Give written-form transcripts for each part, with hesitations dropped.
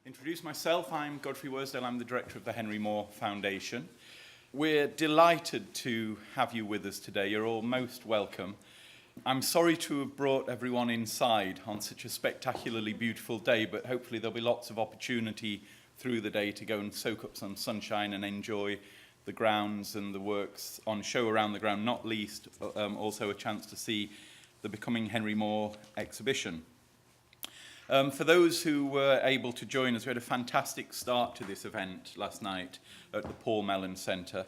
Introduce myself. I'm Godfrey Worsdale. I'm the director of the Henry Moore Foundation. We're delighted to have you with us today. You're all most welcome. I'm sorry to have brought everyone inside on such a spectacularly beautiful day, but hopefully there'll be lots of opportunity through the day to go and soak up some sunshine and enjoy the grounds and the works on show around the ground, not least also a chance to see the Becoming Henry Moore exhibition. For those who were able to join us, we had a fantastic start to this event last night at the Paul Mellon Centre.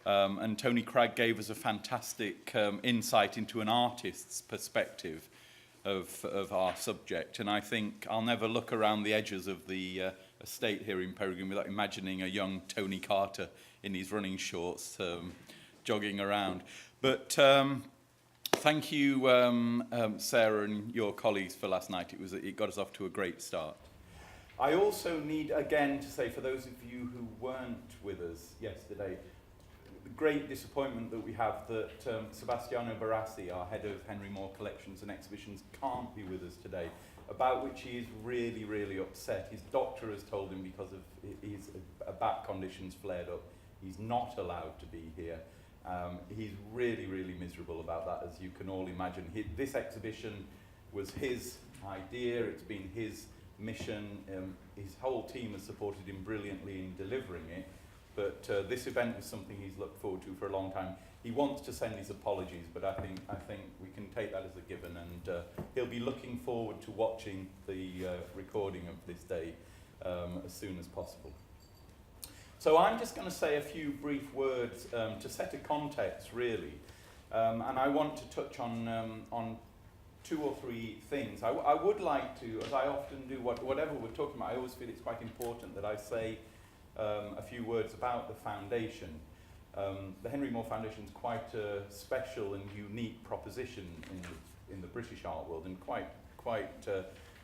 And Tony Cragg gave us a fantastic insight into an artist's perspective of our subject. And I think I'll never look around the edges of the estate here in Peregrine without imagining a young Tony Carter in his running shorts jogging around. But thank you, Sarah and your colleagues for last night. It got us off to a great start. I also need again to say, for those of you who weren't with us yesterday, the great disappointment that we have that Sebastiano Barassi, our head of Henry Moore Collections and Exhibitions, can't be with us today, about which he is really, really upset. His doctor has told him because of his back conditions flared up, he's not allowed to be here. He's really, really miserable about that, as you can all imagine. This exhibition was his idea, it's been his mission. His whole team has supported him brilliantly in delivering it, but this event was something he's looked forward to for a long time. He wants to send his apologies, but I think we can take that as a given, and he'll be looking forward to watching the recording of this day as soon as possible. So I'm just going to say a few brief words to set a context, really, and I want to touch on two or three things. I would like to, as I often do, whatever we're talking about, I always feel it's quite important that I say a few words about the foundation. The Henry Moore Foundation is quite a special and unique proposition in the British art world, and quite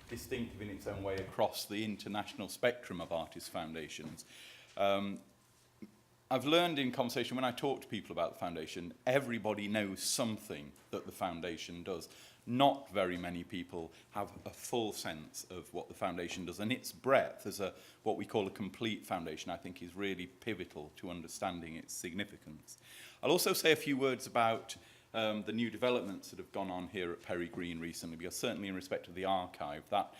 distinctive in its own way across the international spectrum of artist foundations. I've learned in conversation, when I talk to people about the foundation, everybody knows something that the foundation does. Not very many people have a full sense of what the foundation does, and its breadth as what we call a complete foundation, I think, is really pivotal to understanding its significance. I'll also say a few words about the new developments that have gone on here at Peregrine recently, because certainly in respect of the archive, that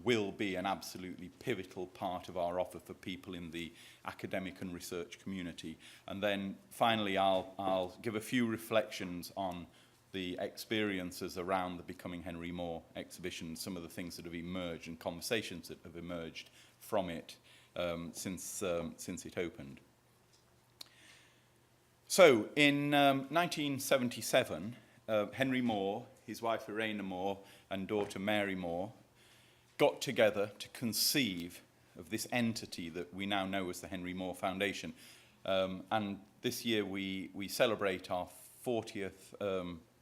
will be an absolutely pivotal part of our offer for people in the academic and research community. And then finally, I'll give a few reflections on the experiences around the Becoming Henry Moore exhibition, some of the things that have emerged and conversations that have emerged from it since it opened. So in 1977, Henry Moore, his wife Irena Moore, and daughter Mary Moore got together to conceive of this entity that we now know as the Henry Moore Foundation. And this year we celebrate our 40th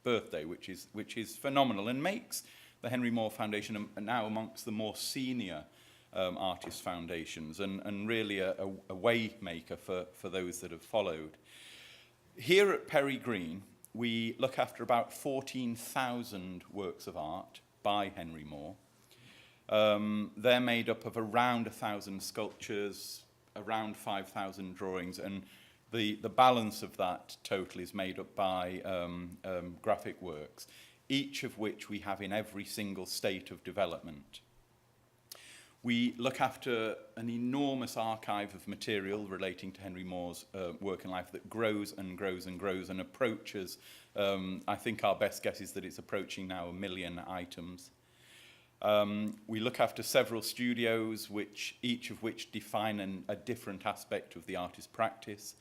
birthday, which is phenomenal, and makes the Henry Moore Foundation now amongst the more senior artist foundations, and really a way maker for those that have followed. Here at Peregrine, we look after about 14,000 works of art by Henry Moore. They're made up of around 1,000 sculptures, around 5,000 drawings, and the balance of that total is made up by graphic works, each of which we have in every single state of development. We look after an enormous archive of material relating to Henry Moore's work and life that grows and grows and grows and approaches, I think our best guess is that it's approaching now 1 million items. We look after several studios, each of which define a different aspect of the artist's practice.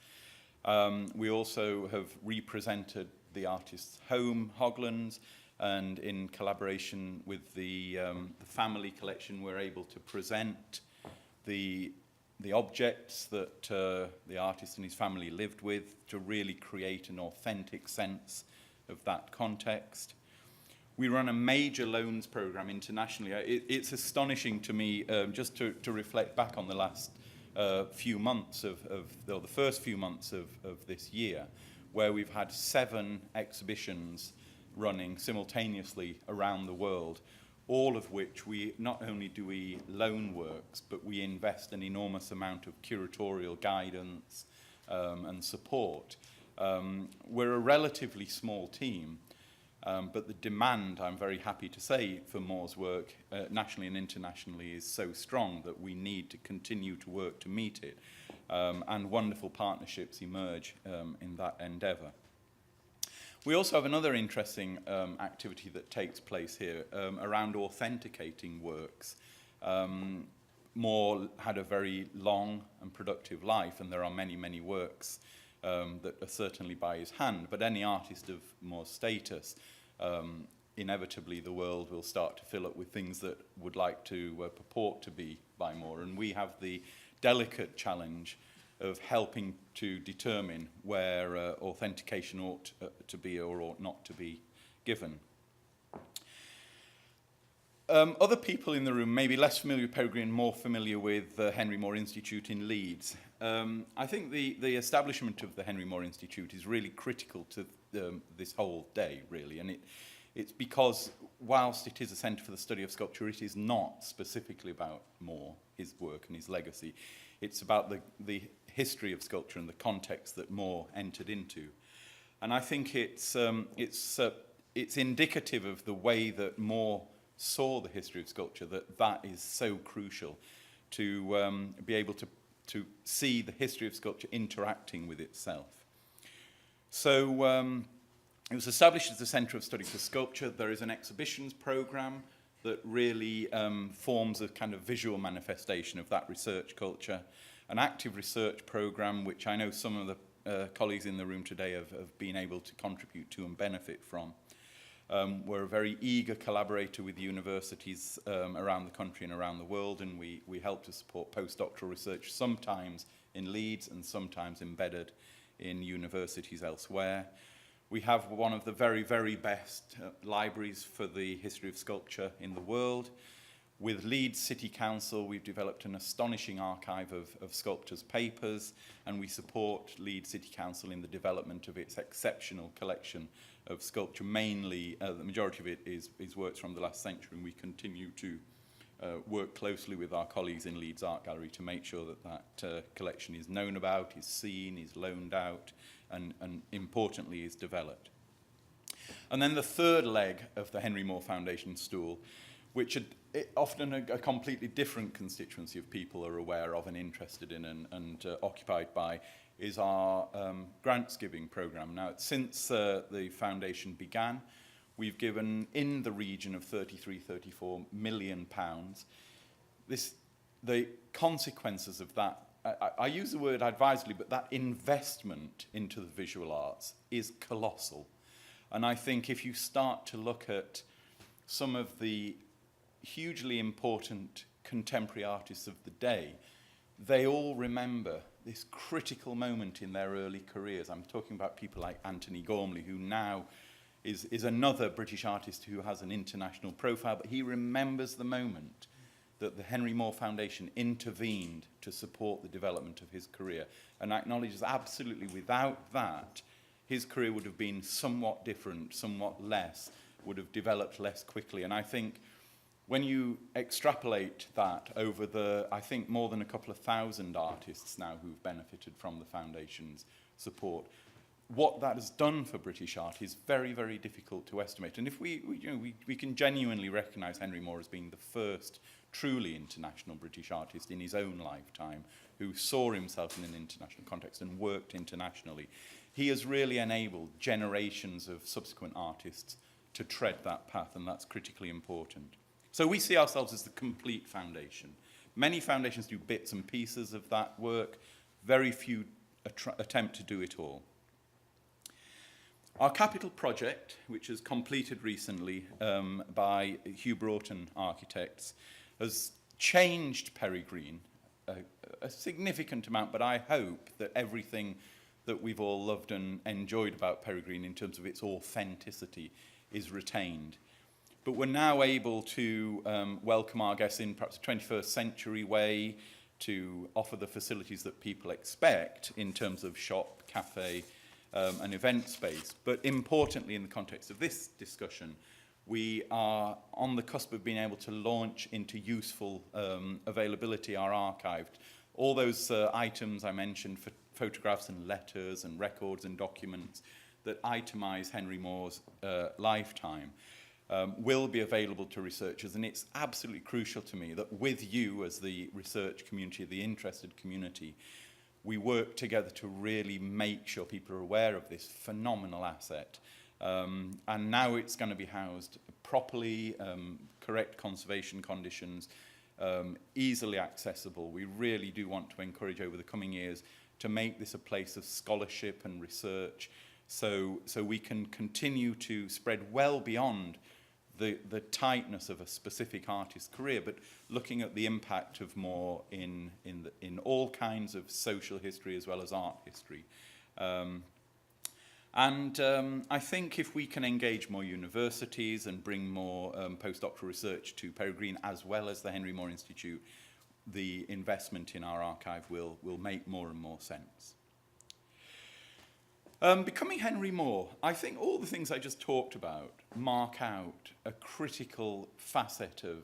We also have represented the artist's home, Hoglands, and in collaboration with the family collection, we're able to present the objects that the artist and his family lived with to really create an authentic sense of that context. We run a major loans program internationally. It's astonishing to me just to reflect back on the last few months the first few months of this year, where we've had 7 exhibitions running simultaneously around the world, all of which we not only do we loan works, but we invest an enormous amount of curatorial guidance and support. We're a relatively small team, but the demand, I'm very happy to say, for Moore's work nationally and internationally is so strong that we need to continue to work to meet it, and wonderful partnerships emerge in that endeavour. We also have another interesting activity that takes place here around authenticating works. Moore had a very long and productive life, and there are many, many works that are certainly by his hand, but any artist of Moore's status, inevitably the world will start to fill up with things that would like to purport to be by Moore, and we have the delicate challenge of helping to determine where authentication ought to be or ought not to be given. Other people in the room may be less familiar with Peregrine, more familiar with the Henry Moore Institute in Leeds. I think the establishment of the Henry Moore Institute is really critical to this whole day, really, and it's because whilst it is a centre for the study of sculpture, it is not specifically about Moore, his work and his legacy. It's about the history of sculpture and the context that Moore entered into. And I think it's indicative of the way that Moore saw the history of sculpture, that is so crucial to be able to see the history of sculpture interacting with itself. So it was established as a centre of study for sculpture. There is an exhibitions programme that really forms a kind of visual manifestation of that research culture, an active research programme which I know some of the colleagues in the room today have been able to contribute to and benefit from. We're a very eager collaborator with universities around the country and around the world, and we help to support postdoctoral research, sometimes in Leeds and sometimes embedded in universities elsewhere. We have one of the very, very best libraries for the history of sculpture in the world. With Leeds City Council, we've developed an astonishing archive of sculptors' papers, and we support Leeds City Council in the development of its exceptional collection of sculpture. Mainly, the majority of it is works from the last century, and we continue to work closely with our colleagues in Leeds Art Gallery to make sure that collection is known about, is seen, is loaned out, and importantly, is developed. And then the third leg of the Henry Moore Foundation stool, which often a completely different constituency of people are aware of and interested in and occupied by, is our grants giving programme. Now, since the foundation began, we've given in the region of 34 million pounds. The consequences of that, I use the word advisedly, but that investment into the visual arts is colossal. And I think if you start to look at some of the hugely important contemporary artists of the day, they all remember this critical moment in their early careers. I'm talking about people like Anthony Gormley, who now is another British artist who has an international profile, but he remembers the moment that the Henry Moore Foundation intervened to support the development of his career, and acknowledges absolutely without that, his career would have been somewhat different, somewhat less, would have developed less quickly. And I think when you extrapolate that over I think more than a couple of thousand artists now who've benefited from the foundation's support, what that has done for British art is very, very difficult to estimate. And if we can genuinely recognise Henry Moore as being the first truly international British artist in his own lifetime, who saw himself in an international context and worked internationally, he has really enabled generations of subsequent artists to tread that path, and that's critically important. So we see ourselves as the complete foundation. Many foundations do bits and pieces of that work. Very few attempt to do it all. Our capital project, which was completed recently by Hugh Broughton Architects, has changed Peregrine a significant amount, but I hope that everything that we've all loved and enjoyed about Peregrine in terms of its authenticity is retained. But we're now able to welcome our guests in perhaps a 21st century way, to offer the facilities that people expect in terms of shop, cafe, and event space. But importantly, in the context of this discussion, we are on the cusp of being able to launch into useful availability our archive. All those items I mentioned, photographs and letters and records and documents that itemize Henry More's lifetime, will be available to researchers. And it's absolutely crucial to me that with you as the research community, the interested community, we work together to really make sure people are aware of this phenomenal asset. And now it's going to be housed properly, correct conservation conditions, easily accessible. We really do want to encourage over the coming years to make this a place of scholarship and research, so we can continue to spread well beyond the tightness of a specific artist's career, but looking at the impact of More in all kinds of social history as well as art history. I think if we can engage more universities and bring more postdoctoral research to Peregrine as well as the Henry Moore Institute, the investment in our archive will make more and more sense. Becoming Henry Moore, I think all the things I just talked about mark out a critical facet of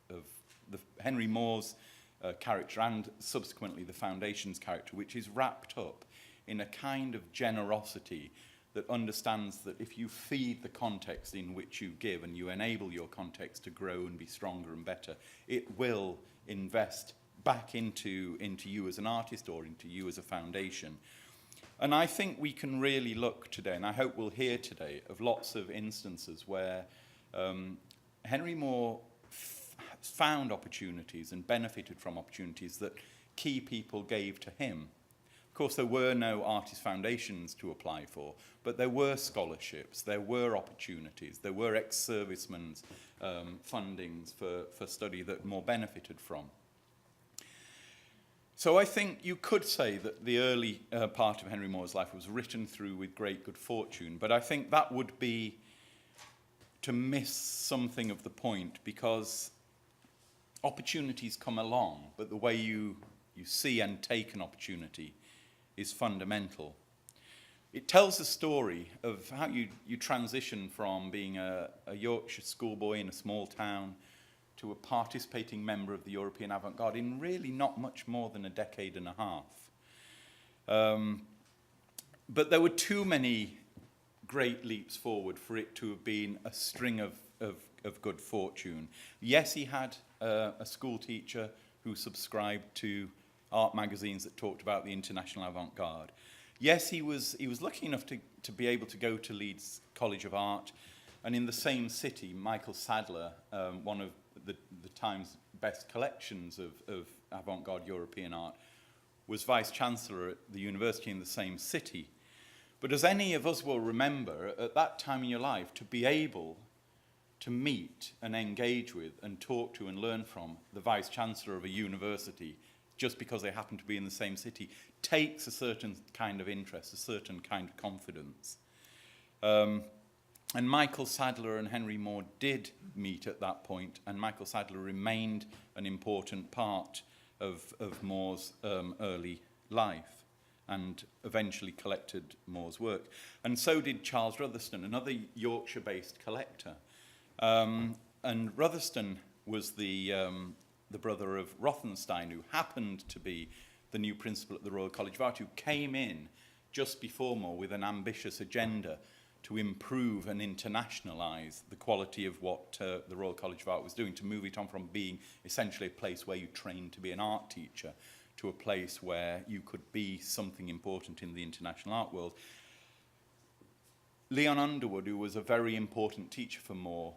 the Henry Moore's character and subsequently the Foundation's character, which is wrapped up in a kind of generosity that understands that if you feed the context in which you give and you enable your context to grow and be stronger and better, it will invest back into you as an artist or into you as a foundation. And I think we can really look today, and I hope we'll hear today, of lots of instances where Henry Moore found opportunities and benefited from opportunities that key people gave to him. Of course, there were no artist foundations to apply for, but there were scholarships, there were opportunities, there were ex-servicemen's fundings for study that Moore benefited from. So I think you could say that the early part of Henry Moore's life was written through with great good fortune, but I think that would be to miss something of the point, because opportunities come along, but the way you see and take an opportunity is fundamental. It tells a story of how you transition from being a Yorkshire schoolboy in a small town to a participating member of the European avant-garde in really not much more than a decade and a half. But there were too many great leaps forward for it to have been a string of good fortune. Yes, he had a school teacher who subscribed to art magazines that talked about the international avant-garde. Yes, he was lucky enough to be able to go to Leeds College of Art, and in the same city, Michael Sadler, one of the Times' best collections of avant-garde European art, was Vice-Chancellor at the university in the same city. But as any of us will remember, at that time in your life, to be able to meet and engage with and talk to and learn from the Vice-Chancellor of a university just because they happen to be in the same city takes a certain kind of interest, a certain kind of confidence. And Michael Sadler and Henry Moore did meet at that point, and Michael Sadler remained an important part of Moore's early life and eventually collected Moore's work. And so did Charles Rutherston, another Yorkshire-based collector. And Rutherston was the brother of Rothenstein, who happened to be the new principal at the Royal College of Art, who came in just before Moore with an ambitious agenda to improve and internationalise the quality of what the Royal College of Art was doing, to move it on from being essentially a place where you trained to be an art teacher to a place where you could be something important in the international art world. Leon Underwood, who was a very important teacher for Moore,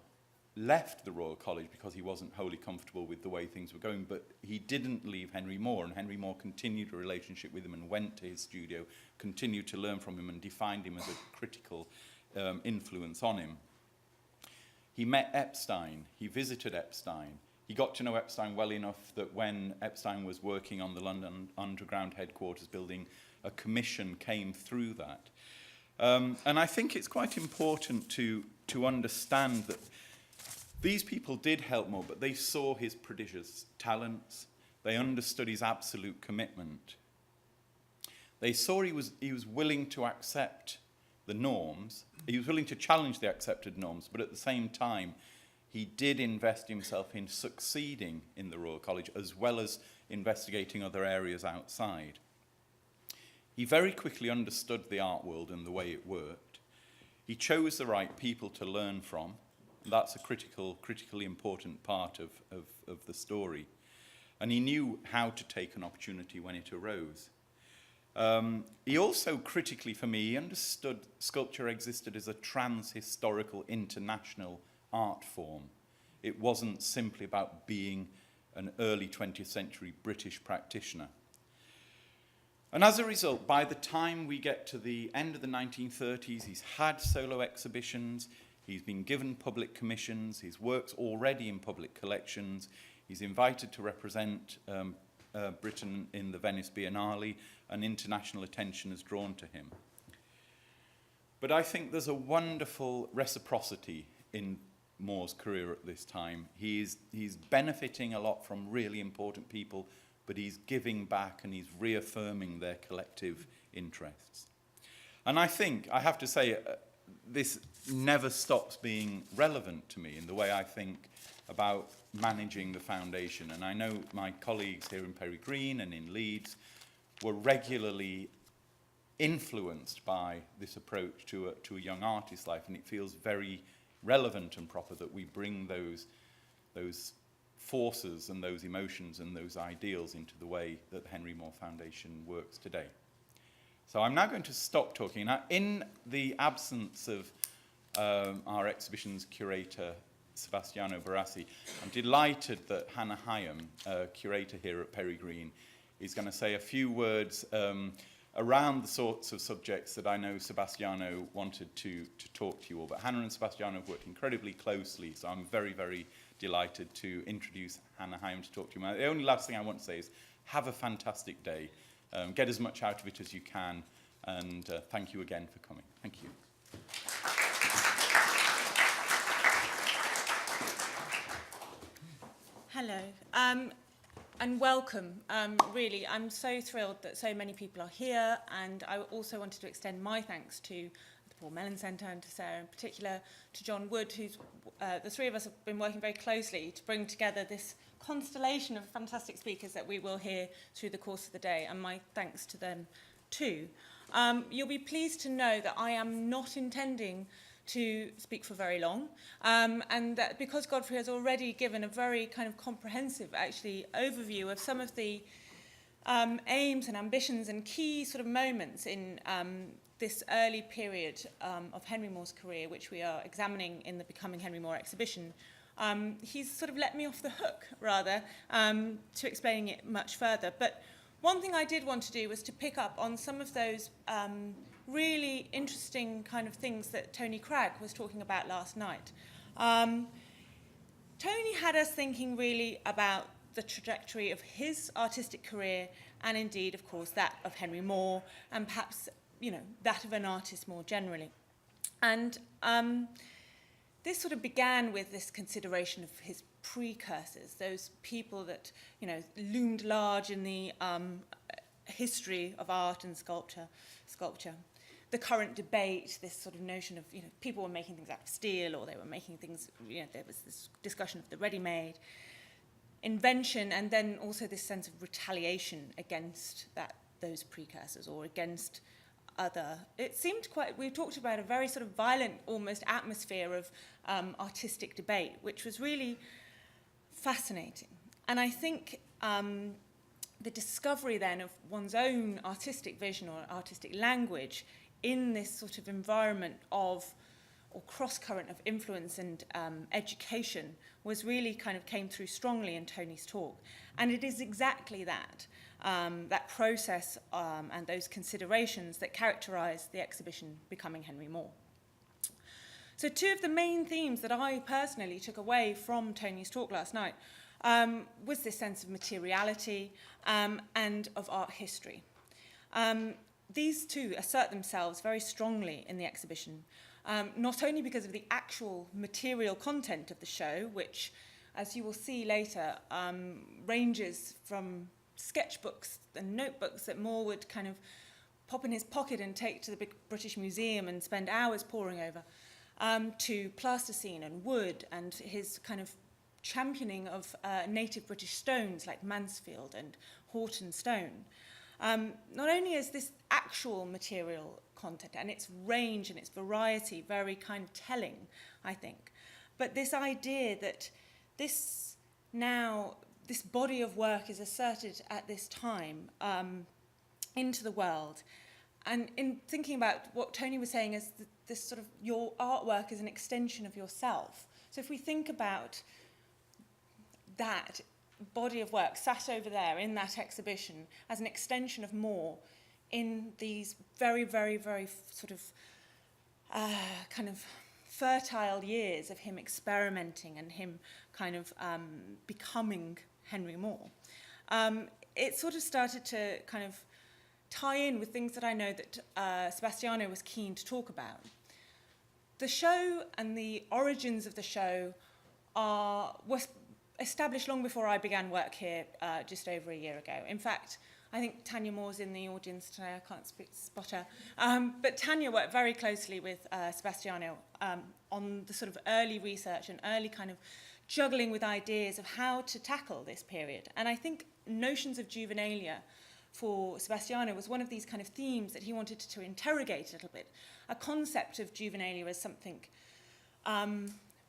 left the Royal College because he wasn't wholly comfortable with the way things were going, but he didn't leave Henry Moore, and Henry Moore continued a relationship with him and went to his studio, continued to learn from him and defined him as a critical influence on him. He met Epstein, he visited Epstein, he got to know Epstein well enough that when Epstein was working on the London Underground headquarters building, a commission came through that. And I think it's quite important to understand that these people did help Moore, but they saw his prodigious talents, they understood his absolute commitment. They saw he was willing to accept the norms. He was willing to challenge the accepted norms, but at the same time, he did invest himself in succeeding in the Royal College, as well as investigating other areas outside. He very quickly understood the art world and the way it worked. He chose the right people to learn from. That's a critically important part of the story. And he knew how to take an opportunity when it arose. He also, critically for me, he understood sculpture existed as a trans-historical international art form. It wasn't simply about being an early 20th century British practitioner. And as a result, by the time we get to the end of the 1930s, he's had solo exhibitions, he's been given public commissions, his work's already in public collections, he's invited to represent Britain in the Venice Biennale, and international attention is drawn to him. But I think there's a wonderful reciprocity in Moore's career at this time. He's benefiting a lot from really important people, but he's giving back and he's reaffirming their collective interests. And I think, I have to say, this never stops being relevant to me in the way I think about managing the foundation. And I know my colleagues here in Peregrine and in Leeds were regularly influenced by this approach to a young artist's life, and it feels very relevant and proper that we bring those forces and those emotions and those ideals into the way that the Henry Moore Foundation works today. So I'm now going to stop talking. Now, in the absence of our exhibition's curator, Sebastiano Barassi, I'm delighted that Hannah Hyam, curator here at Peregrine, is going to say a few words around the sorts of subjects that I know Sebastiano wanted to talk to you all. But Hannah and Sebastiano have worked incredibly closely, so I'm very, very delighted to introduce Hannah Hyam to talk to you. The only last thing I want to say is have a fantastic day. Get as much out of it as you can, and thank you again for coming. Thank you. Hello. And welcome. Really, I'm so thrilled that so many people are here, and I also wanted to extend my thanks to the Paul Mellon Centre and to Sarah in particular, to John Wood, who's the three of us have been working very closely to bring together this constellation of fantastic speakers that we will hear through the course of the day, and my thanks to them too. You'll be pleased to know that I am not intending to speak for very long, and that because Godfrey has already given a very kind of comprehensive, actually, overview of some of the aims and ambitions and key sort of moments in this early period of Henry Moore's career, which we are examining in the Becoming Henry Moore exhibition, he's sort of let me off the hook, rather, to explaining it much further. But one thing I did want to do was to pick up on some of those really interesting kind of things that Tony Cragg was talking about last night. Tony had us thinking really about the trajectory of his artistic career, and indeed, of course, that of Henry Moore, and perhaps, you know, that of an artist more generally. And this sort of began with this consideration of his precursors, those people that, you know, loomed large in the history of art and sculpture. The current debate, this sort of notion of, you know, people were making things out of steel, or they were making things, you know, there was this discussion of the ready-made invention, and then also this sense of retaliation against those precursors, or against other. It seemed quite, we talked about a very sort of violent, almost atmosphere of artistic debate, which was really fascinating. And I think the discovery then of one's own artistic vision or artistic language in this sort of environment of, or cross-current of influence and education was really kind of came through strongly in Tony's talk. And it is exactly that, that process and those considerations that characterize the exhibition Becoming Henry Moore. So two of the main themes that I personally took away from Tony's talk last night was this sense of materiality and of art history. These two assert themselves very strongly in the exhibition, not only because of the actual material content of the show, which, as you will see later, ranges from sketchbooks and notebooks that Moore would kind of pop in his pocket and take to the big British Museum and spend hours poring over, to plasticine and wood, and his kind of championing of native British stones like Mansfield and Horton stone. Not only is this actual material content and its range and its variety very kind of telling, I think, but this idea that this body of work is asserted at this time into the world. And in thinking about what Tony was saying as this sort of, your artwork is an extension of yourself. So if we think about that body of work sat over there in that exhibition as an extension of more in these very, very, very sort of kind of fertile years of him experimenting and him kind of becoming Henry Moore, it sort of started to kind of tie in with things that I know that Sebastiano was keen to talk about. The show and the origins of the show was established long before I began work here, just over a year ago. In fact, I think Tanya Moore's in the audience today. I can't spot her. But Tanya worked very closely with Sebastiano on the sort of early research and early kind of juggling with ideas of how to tackle this period. And I think notions of juvenilia for Sebastiano was one of these kind of themes that he wanted to interrogate a little bit. A concept of juvenilia as something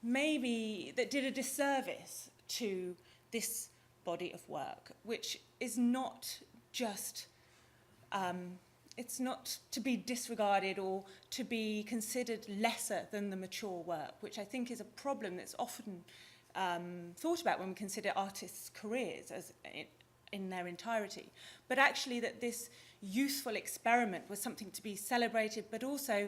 maybe that did a disservice to this body of work, which is not just, it's not to be disregarded or to be considered lesser than the mature work, which I think is a problem that's often thought about when we consider artists' careers as in their entirety. But actually that this youthful experiment was something to be celebrated, but also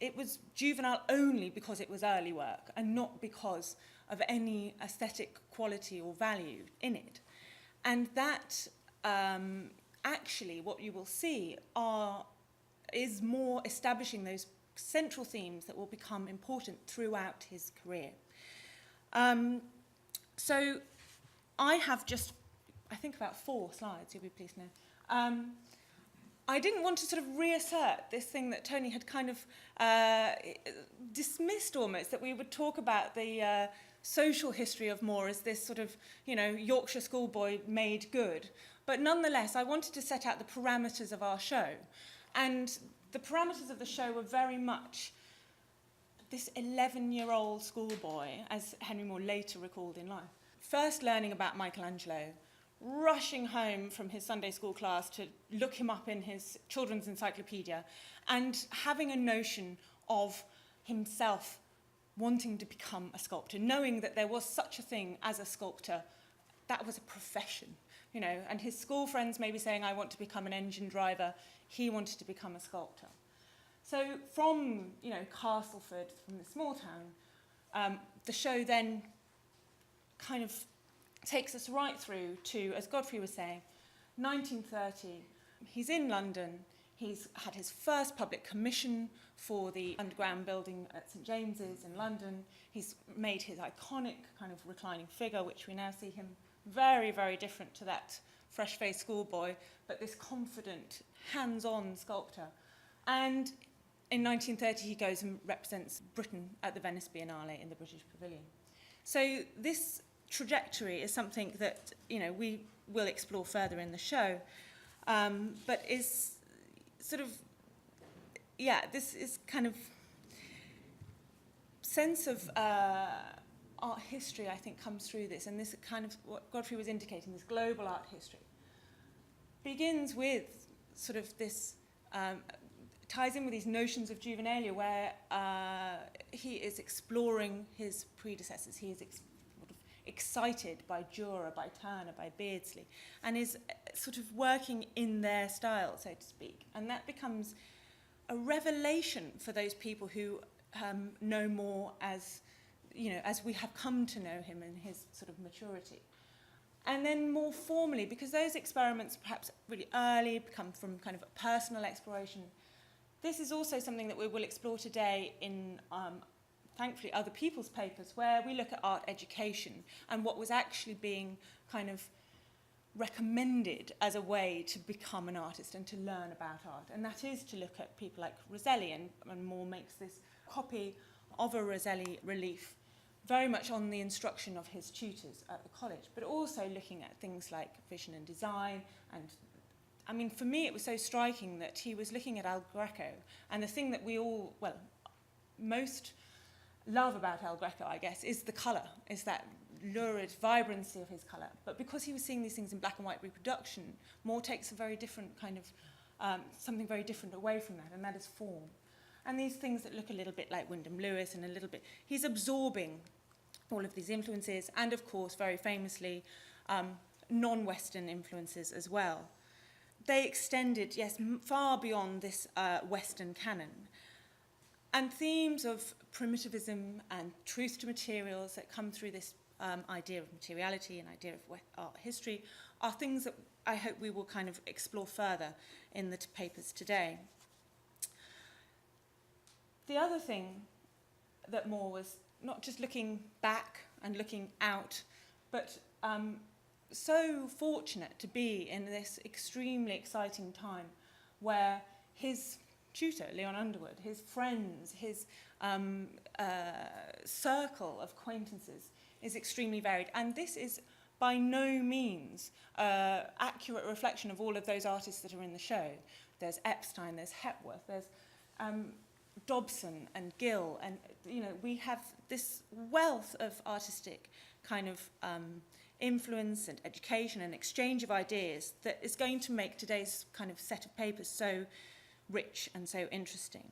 it was juvenile only because it was early work and not because of any aesthetic quality or value in it. And that actually what you will see is more establishing those central themes that will become important throughout his career. So I have just, I think, about 4 slides, you'll be pleased to know. I didn't want to sort of reassert this thing that Tony had kind of dismissed almost, that we would talk about the social history of Moore as this sort of, Yorkshire schoolboy made good. But nonetheless, I wanted to set out the parameters of our show. And the parameters of the show were very much this 11-year-old schoolboy, as Henry Moore later recalled in life, first learning about Michelangelo, rushing home from his Sunday school class to look him up in his children's encyclopedia, and having a notion of himself wanting to become a sculptor, knowing that there was such a thing as a sculptor, that was a profession, and his school friends may be saying, I want to become an engine driver, he wanted to become a sculptor. So from, Castleford, from the small town, the show then kind of takes us right through to, as Godfrey was saying, 1930. He's in London. He's had his first public commission for the underground building at St James's in London. He's made his iconic kind of reclining figure, which we now see him very, very different to that fresh-faced schoolboy, but this confident, hands-on sculptor. And in 1930, he goes and represents Britain at the Venice Biennale in the British Pavilion. So this trajectory is something that we will explore further in the show, but is sort of, this is kind of sense of art history, I think, comes through this, and this kind of what Godfrey was indicating, this global art history, begins with sort of this, ties in with these notions of juvenilia where he is exploring his predecessors, he is excited by Dürer, by Turner, by Beardsley, and is sort of working in their style, so to speak. And that becomes a revelation for those people who know Moore as, as we have come to know him in his sort of maturity. And then more formally, because those experiments perhaps really early come from kind of a personal exploration, this is also something that we will explore today in thankfully other people's papers, where we look at art education and what was actually being kind of recommended as a way to become an artist and to learn about art. And that is to look at people like Rosselli, and Moore makes this copy of a Rosselli relief very much on the instruction of his tutors at the college, but also looking at things like vision and design. And I mean, for me, it was so striking that he was looking at El Greco, and the thing that we all, well, most love about El Greco, I guess, is the colour, is that lurid vibrancy of his colour. But because he was seeing these things in black and white reproduction, Moore takes a very different kind of, something very different away from that, and that is form. And these things that look a little bit like Wyndham Lewis and a little bit, he's absorbing all of these influences, and of course, very famously, non-Western influences as well. They extended, yes, far beyond this Western canon. And themes of primitivism and truth to materials that come through this idea of materiality and idea of art history are things that I hope we will kind of explore further in the papers today. The other thing that Moore was not just looking back and looking out, but so fortunate to be in this extremely exciting time where his tutor, Leon Underwood, his friends, his circle of acquaintances is extremely varied. And this is by no means accurate reflection of all of those artists that are in the show. There's Epstein, there's Hepworth, there's Dobson and Gill, and you know, we have this wealth of artistic kind of influence and education and exchange of ideas that is going to make today's kind of set of papers so rich and so interesting.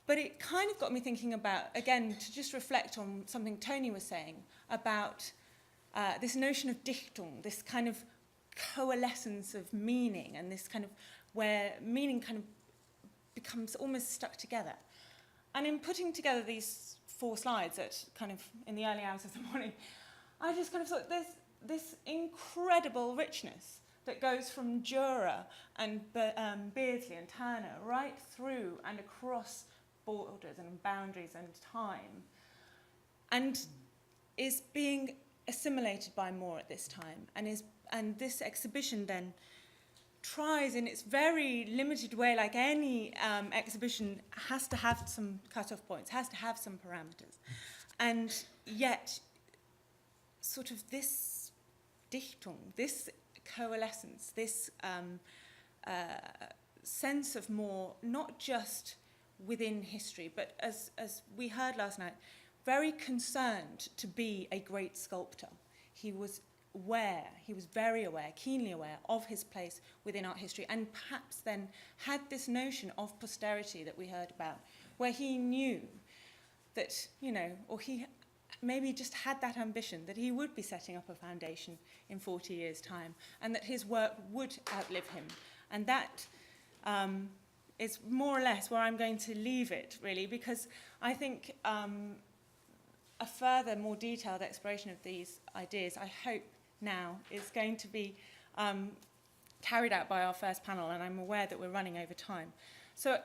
But it kind of got me thinking about, again, to just reflect on something Tony was saying about this notion of Dichtung, this kind of coalescence of meaning, and this kind of where meaning kind of becomes almost stuck together. And in putting together these 4 slides at kind of in the early hours of the morning, I just kind of thought there's this incredible richness that goes from Dürer and Beardsley and Turner right through and across borders and boundaries and time, and is being assimilated by Moore at this time. And this exhibition then tries in its very limited way, like any exhibition, has to have some cut-off points, has to have some parameters. And yet, sort of this Dichtung, this coalescence, this sense of Moore, not just within history, but as we heard last night, very concerned to be a great sculptor. He was aware, he was very aware, keenly aware of his place within art history, and perhaps then had this notion of posterity that we heard about, where he knew that, you know, or he maybe just had that ambition that he would be setting up a foundation in 40 years' time, and that his work would outlive him. And that is more or less where I'm going to leave it, really, because I think a further, more detailed exploration of these ideas, I hope now, is going to be carried out by our first panel, and I'm aware that we're running over time. So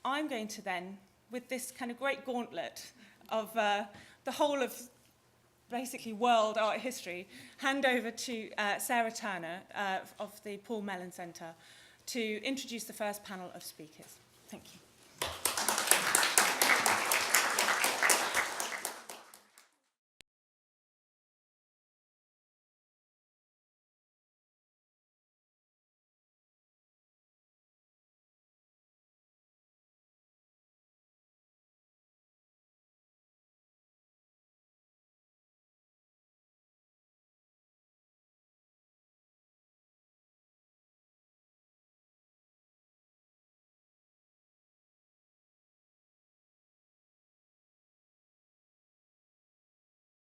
I'm going to then, with this kind of great gauntlet of the whole of basically world art history, hand over to Sarah Turner of the Paul Mellon Centre to introduce the first panel of speakers. Thank you.